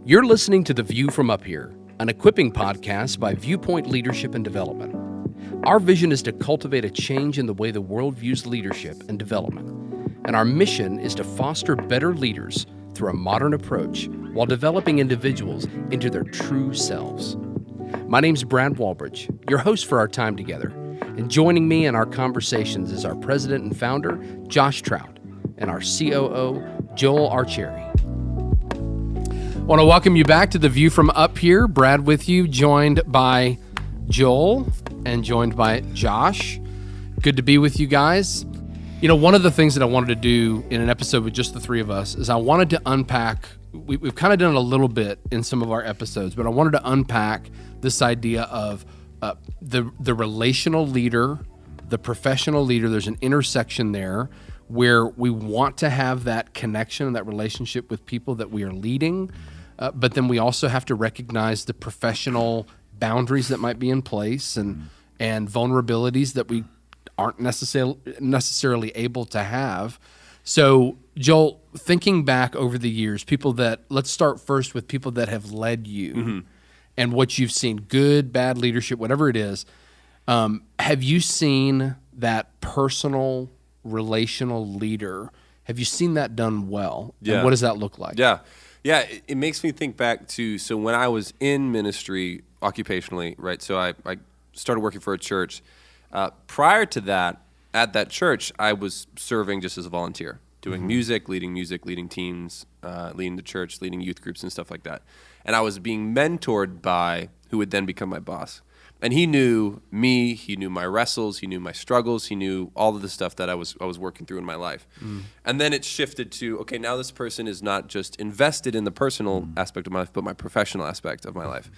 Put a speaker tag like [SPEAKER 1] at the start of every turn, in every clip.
[SPEAKER 1] You're listening to The View from Up Here, an equipping podcast by Viewpoint Leadership and Development. Our vision is to cultivate a change in the way the world views leadership and development. And our mission is to foster better leaders through a modern approach while developing individuals into their true selves. My name's Brad Walbridge, your host for our time together. And joining me in our conversations is our president and founder, Josh Trout, and our COO, Joel Archeri. I want to welcome you back to The View from Up Here. Brad with you, joined by Joel and joined by Josh. Good to be with you guys. You know, one of the things that I wanted to do in an episode with just the three of us is I wanted to unpack, we've kind of done it a little bit in some of our episodes, but I wanted to unpack this idea of the relational leader, the professional leader. There's an intersection there where we want to have that connection and that relationship with people that we are leading, but then we also have to recognize the professional boundaries that might be in place and vulnerabilities that we aren't necessarily able to have. So, Joel, thinking back over the years, let's start first with people that have led you and what you've seen, good, bad leadership, whatever it is. Have you seen that personal, relational leader? Have you seen that done well?
[SPEAKER 2] Yeah.
[SPEAKER 1] And what does that look like?
[SPEAKER 2] Yeah, it makes me think back to, so when I was in ministry occupationally, right? So I started working for a church. Prior to that, at that church, I was serving just as a volunteer, doing music, leading teams, leading the church, leading youth groups and stuff like that. And I was being mentored by who would then become my boss. And he knew me, he knew my wrestles, he knew my struggles, he knew all of the stuff that I was working through in my life. And then it shifted to, okay, now this person is not just invested in the personal aspect of my life, but my professional aspect of my life.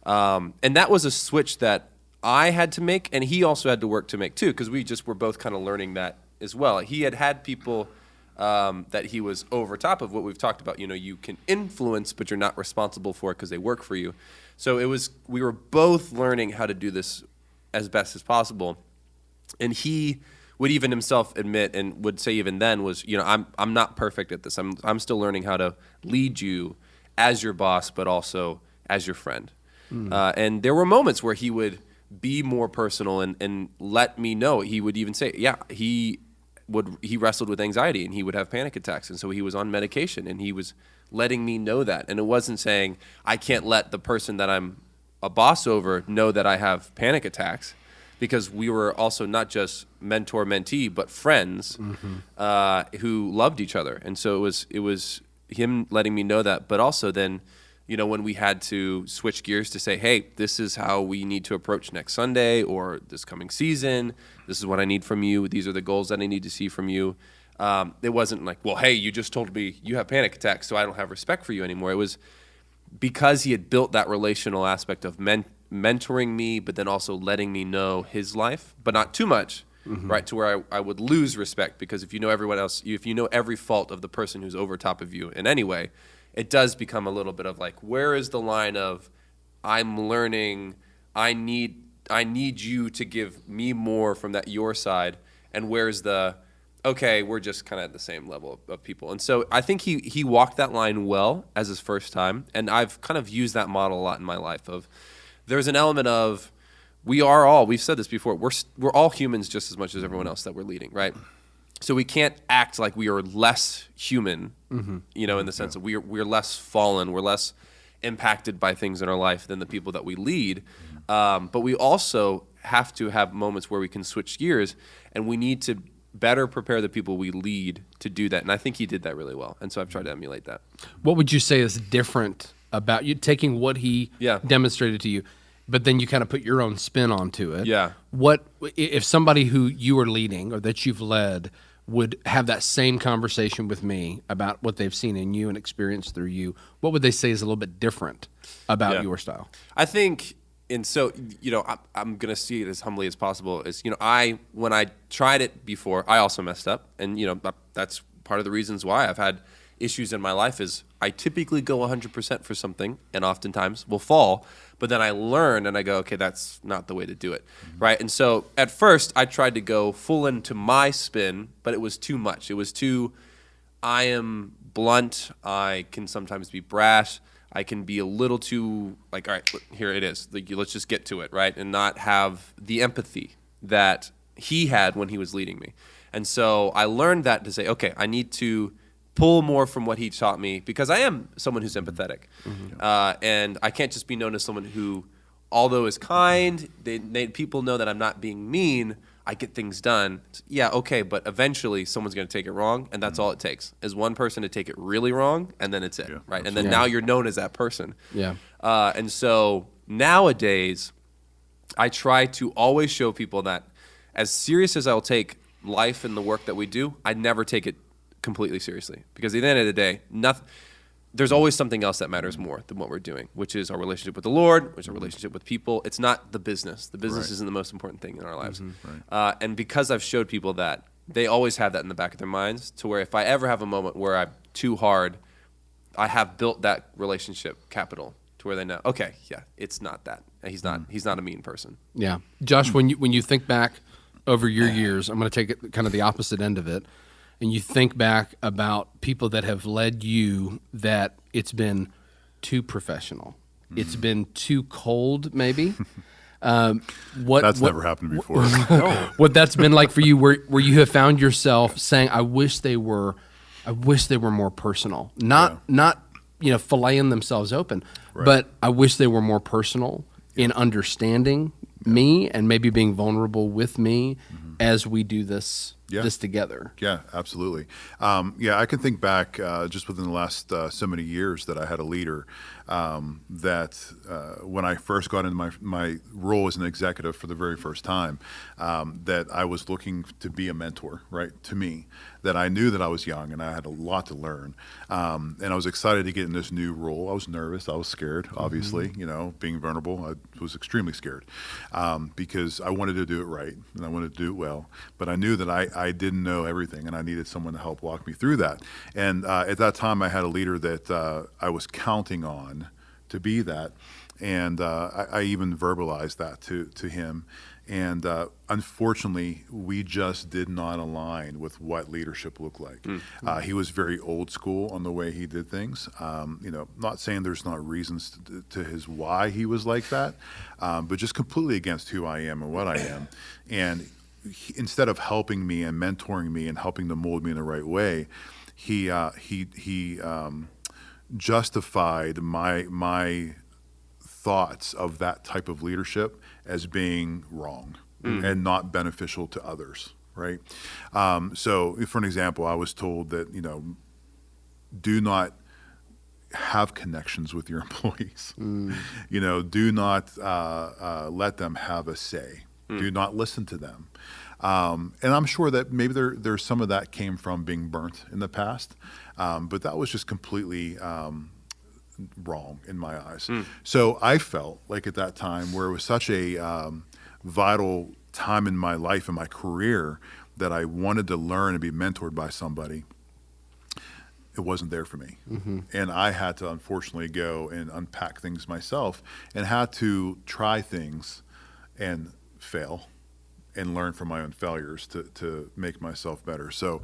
[SPEAKER 2] And that was a switch that I had to make, and he also had to work to make too, because we just were both kind of learning that as well. He had people that he was over top of, what we've talked about. You know, you can influence, but you're not responsible for it because they work for you. So we were both learning how to do this as best as possible. And he would even himself admit, and would say even then, was, you know, I'm not perfect at this. I'm still learning how to lead you as your boss, but also as your friend. And there were moments where he would be more personal and let me know. He would even say, yeah, he wrestled with anxiety and he would have panic attacks. And so he was on medication, and he was letting me know that. And it wasn't saying, I can't let the person that I'm a boss over know that I have panic attacks, because we were also not just mentor-mentee, but friends who loved each other. And so it was him letting me know that, but also then, you know, when we had to switch gears to say, hey, this is how we need to approach next Sunday or this coming season. This is what I need from you. These are the goals that I need to see from you. It wasn't like, well, hey, you just told me you have panic attacks, so I don't have respect for you anymore. It was because he had built that relational aspect of mentoring me, but then also letting me know his life, but not too much, right, to where I would lose respect. Because if you know everyone else, if you know every fault of the person who's over top of you in any way, it does become a little bit of like, where is the line of, I'm learning, I need you to give me more from that your side, and where's the, okay, we're just kind of at the same level of people. And so I think he walked that line well as his first time, and I've kind of used that model a lot in my life. Of there's an element of, we've said this before, we're all humans just as much as everyone else that we're leading, right? So we can't act like we are less human, you know, in the sense of we're less fallen, we're less impacted by things in our life than the people that we lead. But we also have to have moments where we can switch gears, and we need to better prepare the people we lead to do that. And I think he did that really well. And so I've tried to emulate that.
[SPEAKER 1] What would you say is different about you taking what he demonstrated to you, but then you kind of put your own spin onto it?
[SPEAKER 2] Yeah.
[SPEAKER 1] What if somebody who you are leading or that you've led would have that same conversation with me about what they've seen in you and experienced through you, what would they say is a little bit different about your style?
[SPEAKER 2] I think, and so, you know, I'm going to see it as humbly as possible. Is, you know, when I tried it before, I also messed up. And, you know, that's part of the reasons why I've had issues in my life. Is I typically go 100% for something, and oftentimes will fall. But then I learn and I go, okay, that's not the way to do it, right? And so at first I tried to go full into my spin, but it was too much. It was too, I am blunt. I can sometimes be brash. I can be a little too like, all right, here it is. Like, let's just get to it, right? And not have the empathy that he had when he was leading me. And so I learned that to say, okay, I need to pull more from what he taught me, because I am someone who's empathetic. And I can't just be known as someone who, although is kind, people know that I'm not being mean, I get things done. Yeah, okay, but eventually someone's going to take it wrong, and that's all it takes, is one person to take it really wrong, and then it's it, right? And then now you're known as that person.
[SPEAKER 1] Yeah.
[SPEAKER 2] And so nowadays, I try to always show people that as serious as I'll take life and the work that we do, I never take it completely seriously, because at the end of the day, there's always something else that matters more than what we're doing, which is our relationship with the Lord, which is our relationship with people. It's not the business. The business isn't the most important thing in our lives. And because I've showed people that, they always have that in the back of their minds, to where if I ever have a moment where I'm too hard, I have built that relationship capital to where they know, okay, yeah, it's not that. He's not a mean person.
[SPEAKER 1] Yeah. Josh, when you think back over your years, I'm going to take it kind of the opposite end of it, and you think back about people that have led you that it's been too professional, it's been too cold, maybe.
[SPEAKER 3] That's never happened before.
[SPEAKER 1] What that's been like for you, where you have found yourself saying, "I wish they were more personal," not filleting themselves open, but I wish they were more personal in understanding me and maybe being vulnerable with me as we do this together.
[SPEAKER 3] Yeah, absolutely. I can think back just within the last so many years that I had a leader that when I first got into my role as an executive for the very first time, that I was looking to be a mentor, right, to me, that I knew that I was young and I had a lot to learn. And I was excited to get in this new role. I was nervous. I was scared, obviously, being vulnerable. I was extremely scared because I wanted to do it right and I wanted to do it well. But I knew that I didn't know everything and I needed someone to help walk me through that. And at that time, I had a leader that I was counting on to be that. And I even verbalized that to him. And unfortunately, we just did not align with what leadership looked like. He was very old school on the way he did things. Not saying there's not reasons to his why he was like that, but just completely against who I am and what I am. And instead of helping me and mentoring me and helping to mold me in the right way, he justified my thoughts of that type of leadership as being wrong and not beneficial to others, right? So for an example, I was told that, do not have connections with your employees. Do not let them have a say. Do not listen to them. And I'm sure that maybe there's some of that came from being burnt in the past, but that was just completely wrong in my eyes. So I felt like at that time, where it was such a vital time in my life and my career that I wanted to learn and be mentored by somebody, it wasn't there for me. And I had to unfortunately go and unpack things myself and had to try things and fail and learn from my own failures to make myself better. So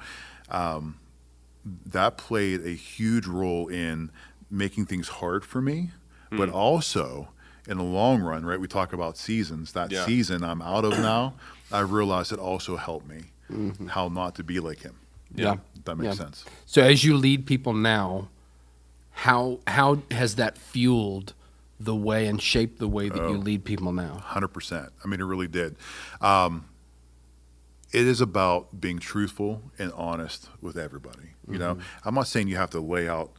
[SPEAKER 3] that played a huge role in making things hard for me, but also in the long run, right? We talk about seasons. That season I'm out of now, I realized it also helped me how not to be like him.
[SPEAKER 1] Yeah.
[SPEAKER 3] If that makes sense.
[SPEAKER 1] So as you lead people now, how has that fueled the way and shaped the way that you lead people now?
[SPEAKER 3] 100%. I mean, it really did. It is about being truthful and honest with everybody. I'm not saying you have to lay out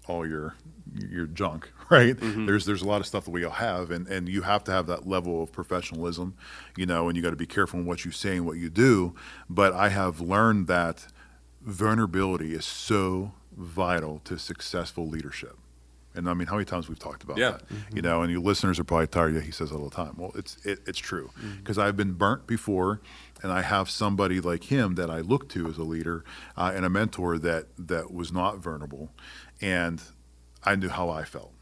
[SPEAKER 3] all your junk, right? There's a lot of stuff that we all have, and you have to have that level of professionalism, and you got to be careful in what you say and what you do. But I have learned that vulnerability is so vital to successful leadership. And I mean, how many times we've talked about that, and your listeners are probably tired. Yeah, he says that all the time. Well, it's true, because I've been burnt before, and I have somebody like him that I look to as a leader and a mentor that was not vulnerable, and I knew how I felt,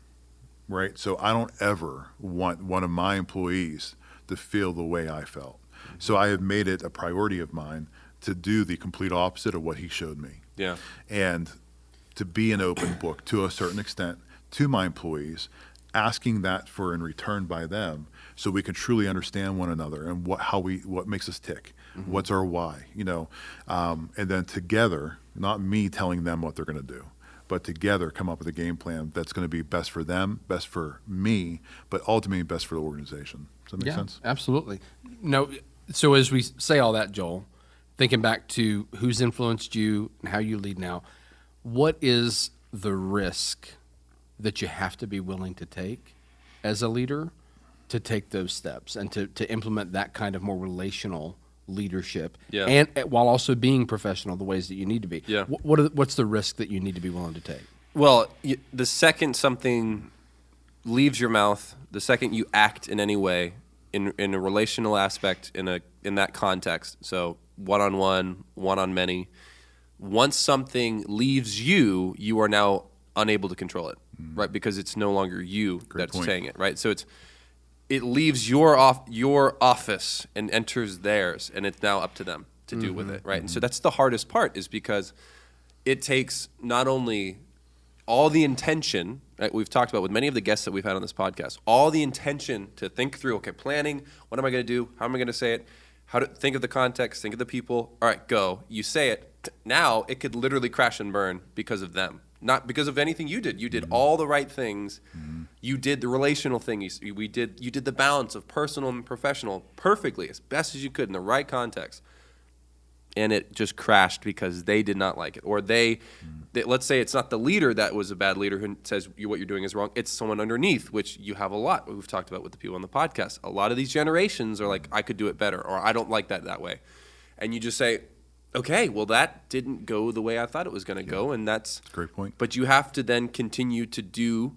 [SPEAKER 3] right? So I don't ever want one of my employees to feel the way I felt. So I have made it a priority of mine to do the complete opposite of what he showed me.
[SPEAKER 2] Yeah.
[SPEAKER 3] And to be an open book to a certain extent, to my employees, asking that for in return by them, so we can truly understand one another and what makes us tick, what's our why, and then together, not me telling them what they're going to do, but together come up with a game plan that's going to be best for them, best for me, but ultimately best for the organization. Does that make sense?
[SPEAKER 1] Absolutely. No, so as we say all that, Joel, thinking back to who's influenced you and how you lead now, what is the risk that you have to be willing to take as a leader to take those steps and to implement that kind of more relational leadership, and while also being professional the ways that you need to be?
[SPEAKER 2] Yeah.
[SPEAKER 1] What's the risk that you need to be willing to take?
[SPEAKER 2] Well, the second something leaves your mouth, the second you act in any way in a relational aspect in that context, so one-on-one, one-on-many, once something leaves you, you are now unable to control it, right? Because it's no longer you that's saying it, right? So it leaves your office and enters theirs, and it's now up to them to do with it, right? And so that's the hardest part, is because it takes not only all the intention, right, we've talked about with many of the guests that we've had on this podcast, all the intention to think through, okay, planning, what am I going to do? How am I going to say it? How to think of the context, think of the people. All right, go. You say it. Now it could literally crash and burn because of them. Not because of anything you did. You did all the right things. You did the relational thing. You did the balance of personal and professional perfectly, as best as you could in the right context. And it just crashed because they did not like it. Or they let's say it's not the leader that was a bad leader who says what you're doing is wrong. It's someone underneath, which you have a lot. We've talked about with the people on the podcast. A lot of these generations are like, I could do it better, or I don't like that way. And you just say, okay, well, that didn't go the way I thought it was going to go, and that's
[SPEAKER 3] a great point.
[SPEAKER 2] But you have to then continue to do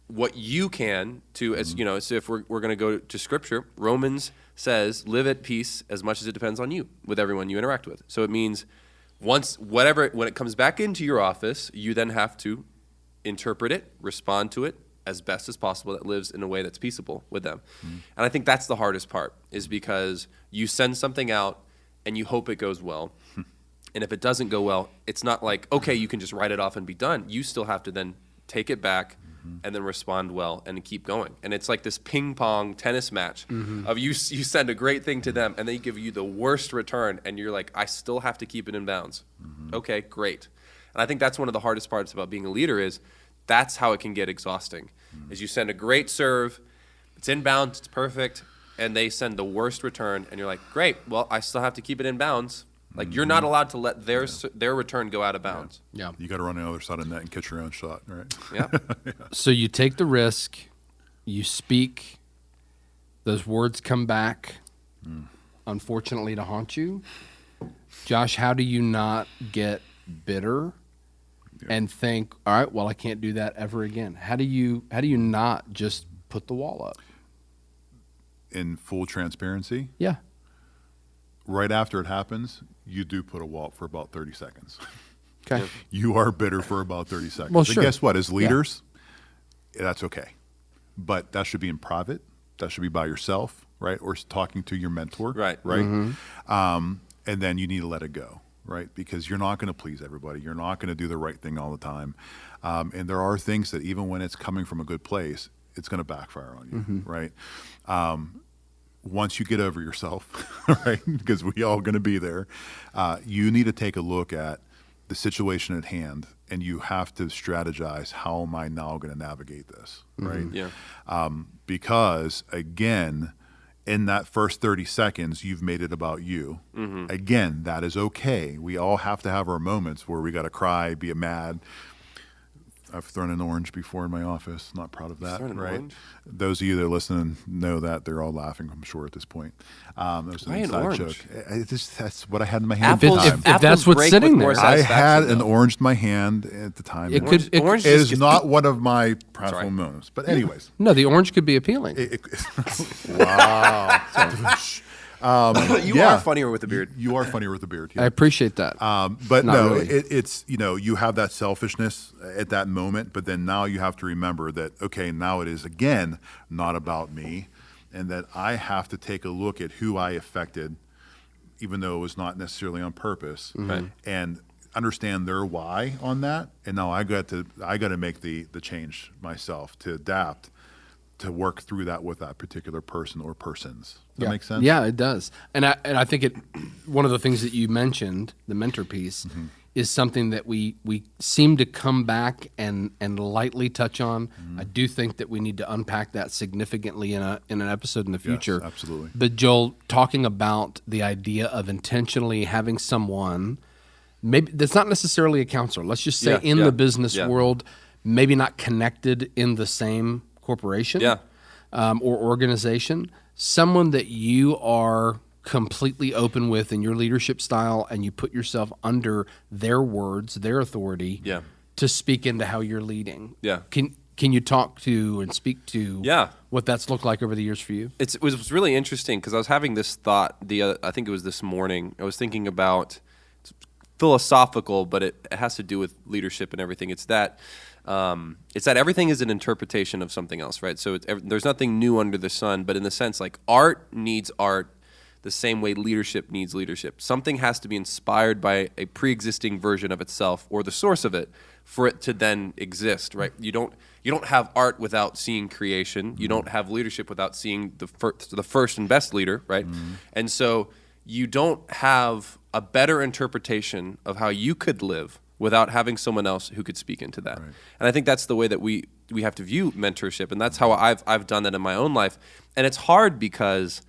[SPEAKER 2] what you can to, as so if we're going to go to Scripture, Romans says, live at peace as much as it depends on you with everyone you interact with. So it means when it comes back into your office, you then have to interpret it, respond to it as best as possible that lives in a way that's peaceable with them. And I think that's the hardest part, is because you send something out and you hope it goes well. And if it doesn't go well, it's not like, okay, you can just write it off and be done. You still have to then take it back and then respond well and keep going. And it's like this ping pong tennis match of you send a great thing to them and they give you the worst return, and you're like, I still have to keep it in bounds. Okay, great. And I think that's one of the hardest parts about being a leader, is that's how it can get exhausting. Is you send a great serve, it's in bounds, it's perfect, and they send the worst return, and you're like, great, well, I still have to keep it in bounds. Like, you're not allowed to let their return go out of bounds.
[SPEAKER 1] Yeah.
[SPEAKER 3] You got to run the other side of the net and catch your own shot, right?
[SPEAKER 2] Yeah.
[SPEAKER 1] So you take the risk, you speak, those words come back, unfortunately, to haunt you. Josh, how do you not get bitter and think, all right, well, I can't do that ever again? How do you not just put the wall up?
[SPEAKER 3] In full transparency,
[SPEAKER 1] Yeah.
[SPEAKER 3] right after it happens, you do put a wall up for about 30 seconds.
[SPEAKER 1] Okay.
[SPEAKER 3] You are bitter for about 30 seconds.
[SPEAKER 1] Well,
[SPEAKER 3] And
[SPEAKER 1] sure.
[SPEAKER 3] guess what? As leaders, that's okay. But that should be in private. That should be by yourself, right? Or talking to your mentor.
[SPEAKER 2] Right.
[SPEAKER 3] And then you need to let it go, right? Because you're not going to please everybody. You're not going to do the right thing all the time. And there are things that even when it's coming from a good place, it's going to backfire on you, right? Once you get over yourself, right, because we all going to be there, you need to take a look at the situation at hand, and you have to strategize, how am I now going to navigate this, right?
[SPEAKER 2] Yeah.
[SPEAKER 3] Because, again, in that first 30 seconds, you've made it about you. Again, that is okay. We all have to have our moments where we got to cry, be mad. I've thrown an orange before in my office. Not proud of that, right?
[SPEAKER 2] Orange?
[SPEAKER 3] Those of you that are listening know that. They're all laughing, I'm sure, at this point. That was an
[SPEAKER 2] Why an
[SPEAKER 3] inside
[SPEAKER 2] orange?
[SPEAKER 3] joke. That's what I had in my hand
[SPEAKER 2] Apples,
[SPEAKER 3] at the time.
[SPEAKER 1] if that's what's
[SPEAKER 2] break
[SPEAKER 1] sitting
[SPEAKER 2] with more
[SPEAKER 1] there.
[SPEAKER 3] I
[SPEAKER 2] satisfaction,
[SPEAKER 3] had an
[SPEAKER 2] though.
[SPEAKER 3] orange in my hand at the time.
[SPEAKER 1] It
[SPEAKER 3] and
[SPEAKER 1] could- it-
[SPEAKER 2] Orange
[SPEAKER 3] it
[SPEAKER 2] just
[SPEAKER 3] is
[SPEAKER 2] gets-
[SPEAKER 3] not one of my proudful
[SPEAKER 2] Sorry.
[SPEAKER 3] moments. But anyways.
[SPEAKER 1] No, the orange could be appealing.
[SPEAKER 3] Wow.
[SPEAKER 2] You
[SPEAKER 3] Yeah.
[SPEAKER 2] are funnier with a beard.
[SPEAKER 3] You are funnier with a beard.
[SPEAKER 1] I appreciate that.
[SPEAKER 3] But
[SPEAKER 1] Not
[SPEAKER 3] no,
[SPEAKER 1] really.
[SPEAKER 3] it's, you have that selfishness at that moment, but then now you have to remember that, okay, now it is again not about me, and that I have to take a look at who I affected, even though it was not necessarily on purpose.
[SPEAKER 2] Right.
[SPEAKER 3] And understand their why on that, and now I got to make the change myself to adapt to work through that with that particular person or persons. Does that make sense?
[SPEAKER 1] Yeah, it does. And I think one of the things that you mentioned, the mentor piece, is something that we seem to come back and lightly touch on. I do think that we need to unpack that significantly in an episode in the future.
[SPEAKER 3] Yes, absolutely.
[SPEAKER 1] But Joel, talking about the idea of intentionally having someone, maybe that's not necessarily a counselor. Let's just say in the business world, maybe not connected in the same corporation or organization, someone that you are completely open with in your leadership style, and you put yourself under their words, their authority to speak into how you're leading.
[SPEAKER 2] Yeah.
[SPEAKER 1] Can you talk to and speak to what that's looked like over the years for you?
[SPEAKER 2] It was really interesting because I was having this thought, I think it was this morning. I was thinking about, it's philosophical, but it has to do with leadership and everything. It's that everything is an interpretation of something else, right? So there's nothing new under the sun, but in the sense, like, art needs art the same way leadership needs leadership. Something has to be inspired by a pre-existing version of itself or the source of it for it to then exist, right? You don't have art without seeing creation. You don't have leadership without seeing the first and best leader, right? And so you don't have a better interpretation of how you could live without having someone else who could speak into that. Right. And I think that's the way that we have to view mentorship, and that's how I've done that in my own life. And it's hard because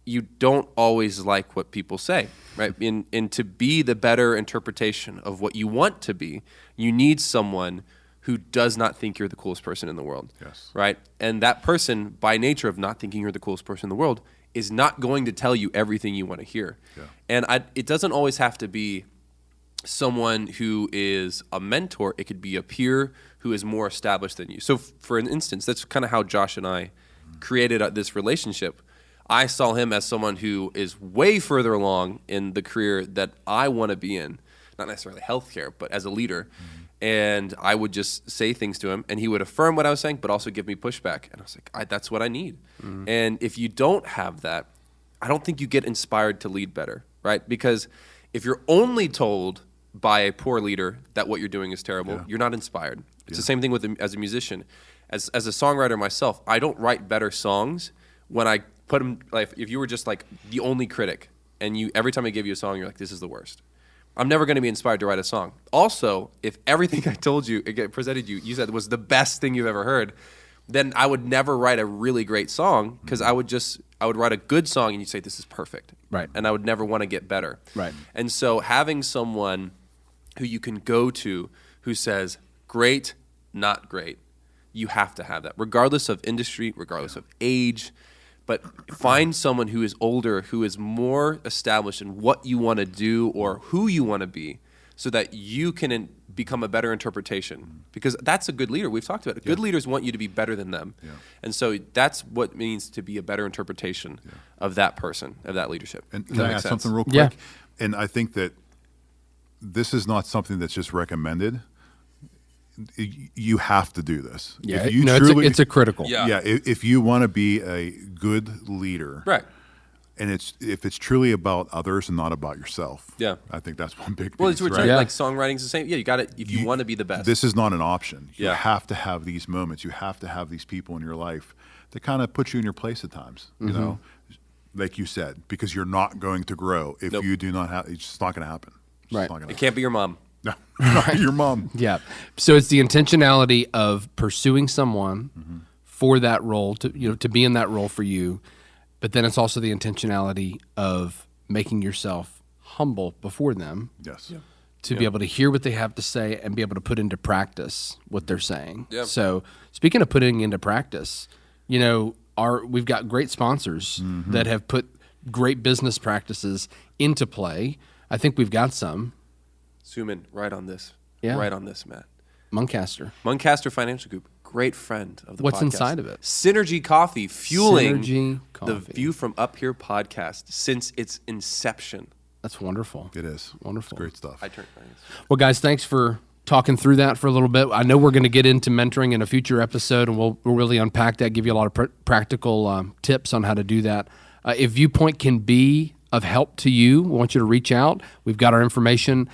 [SPEAKER 2] you don't always like what people say, right? And to be the better interpretation of what you want to be, you need someone who does not think you're the coolest person in the world, right? And that person, by nature of not thinking you're the coolest person in the world, is not going to tell you everything you want to hear. Yeah. And it doesn't always have to be someone who is a mentor. It could be a peer who is more established than you. So for an instance, that's kind of how Josh and I created this relationship. I saw him as someone who is way further along in the career that I want to be in, not necessarily healthcare, but as a leader. And I would just say things to him, and he would affirm what I was saying, but also give me pushback. And I was like, that's what I need. And if you don't have that, I don't think you get inspired to lead better, right? Because if you're only told by a poor leader that what you're doing is terrible, you're not inspired. It's the same thing with as a musician. As a songwriter myself, I don't write better songs when I put them, like, if you were just like the only critic and every time I give you a song, you're like, this is the worst. I'm never going to be inspired to write a song. Also, if everything I told you, presented you said was the best thing you've ever heard, then I would never write a really great song, because I would write a good song and you'd say, this is perfect.
[SPEAKER 1] Right.
[SPEAKER 2] And I would never want to get better.
[SPEAKER 1] Right.
[SPEAKER 2] And so having someone who you can go to who says, great, not great, you have to have that, regardless of industry, regardless of age. But find someone who is older, who is more established in what you want to do or who you want to be, so that you can become a better interpretation. Because that's a good leader. We've talked about it. Good leaders want you to be better than them. Yeah. And so that's what it means to be a better interpretation of that person, of that leadership.
[SPEAKER 3] And can I add something real quick?
[SPEAKER 1] Yeah.
[SPEAKER 3] And I think that this is not something that's just recommended. You have to do this.
[SPEAKER 1] Yeah,
[SPEAKER 3] if you
[SPEAKER 1] it's a critical.
[SPEAKER 3] Yeah, if you want to be a good leader,
[SPEAKER 2] right,
[SPEAKER 3] and if it's truly about others and not about yourself, I think that's one big piece.
[SPEAKER 2] Well, it's
[SPEAKER 3] right?
[SPEAKER 2] like songwriting's the same. Yeah, you got it. If you want to be the best,
[SPEAKER 3] this is not an option. You have to have these moments. You have to have these people in your life that kind of put you in your place at times. You know, like you said, because you're not going to grow if you do not have. It's just not going to happen.
[SPEAKER 1] Right.
[SPEAKER 2] It can't be your mom.
[SPEAKER 3] No, not your mom.
[SPEAKER 1] Yeah. So it's the intentionality of pursuing someone for that role, to be in that role for you, but then it's also the intentionality of making yourself humble before them.
[SPEAKER 3] Yes. Yeah.
[SPEAKER 1] To be able to hear what they have to say and be able to put into practice what they're saying.
[SPEAKER 2] Yeah.
[SPEAKER 1] So speaking of putting into practice, we've got great sponsors that have put great business practices into play. I think we've got some.
[SPEAKER 2] Zoom in right on this.
[SPEAKER 1] Yeah.
[SPEAKER 2] Right on this, Matt.
[SPEAKER 1] Muncaster
[SPEAKER 2] Financial Group, great friend of the
[SPEAKER 1] What's
[SPEAKER 2] podcast.
[SPEAKER 1] inside of it?
[SPEAKER 2] Synergy Coffee, fueling
[SPEAKER 1] Coffee.
[SPEAKER 2] the View from Up Here podcast since its inception.
[SPEAKER 1] That's wonderful.
[SPEAKER 3] It is.
[SPEAKER 1] Wonderful.
[SPEAKER 3] It's great stuff.
[SPEAKER 1] Well, guys, thanks for talking through that for a little bit. I know we're going to get into mentoring in a future episode, and we'll really unpack that, give you a lot of practical tips on how to do that. If Viewpoint can be of help to you, we want you to reach out. We've got our information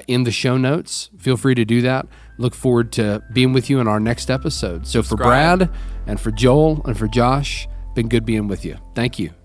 [SPEAKER 1] in the show notes. Feel free to do that. Look forward to being with you in our next episode. So for Brad and for Joel and for Josh, been good being with you. Thank you.